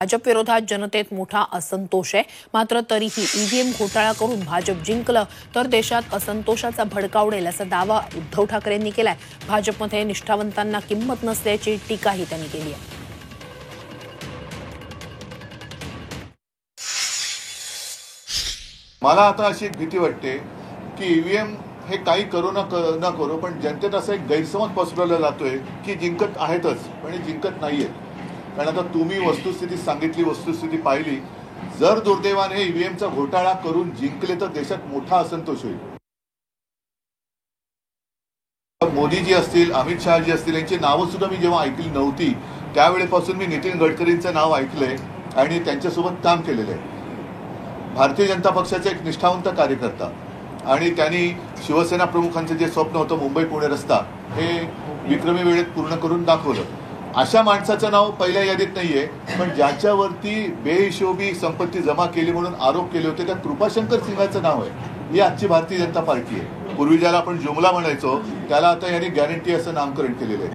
भाजप विरोधात जनतेत मोठा असंतोष आहे। मात्र तरीही ईव्हीएम घोटाळा करून भाजप जिंकलं तर देशात असंतोषाचा भडका उडेल असा दावा उद्धव ठाकरेंनी केलाय। भाजपमध्ये निष्ठावंतांना किंमत नसल्याची टीकाही त्यांनी केली आहे। मला आता अशी एक भीती वाटते की ईव्हीएम हे काही करू न करू पण जनतेत असा एक गैरसमज पसरवला जातोय की जिंकत आहेतच पण जिंकत नाहीयेत। कारण आता तुम्ही वस्तुस्थिती सांगितली, वस्तुस्थिती पाहिली, जर दुर्दैवाने ईव्हीएमचा घोटाळा करून जिंकले तर देशात मोठा असंतोष होईल। मोदीजी असतील, अमित शहाजी असतील यांची नावं सुद्धा मी जेव्हा ऐकली नव्हती त्यावेळेपासून मी नितीन गडकरींचं नाव ऐकलंय आणि त्यांच्यासोबत काम केलेलं आहे। भारतीय जनता पक्षाचे एक निष्ठावंत कार्यकर्ता आणि त्यांनी शिवसेना प्रमुखांचं जे स्वप्न होतं मुंबई पुणे रस्ता हे विक्रमी वेळेत पूर्ण करून दाखवलं। अशा माणसाचं नाव पहिल्या यादीत नाहीये, पण ज्याच्यावरती बेहिशोबी संपत्ती जमा केली म्हणून आरोप केले होते त्या कृपाशंकर सिंगाचं नाव आहे। ही आजची भारतीय जनता पार्टी आहे। पूर्वी ज्याला आपण जुमला म्हणायचो त्याला आता यांनी गॅरंटी असं नामकरण केलेलं आहे।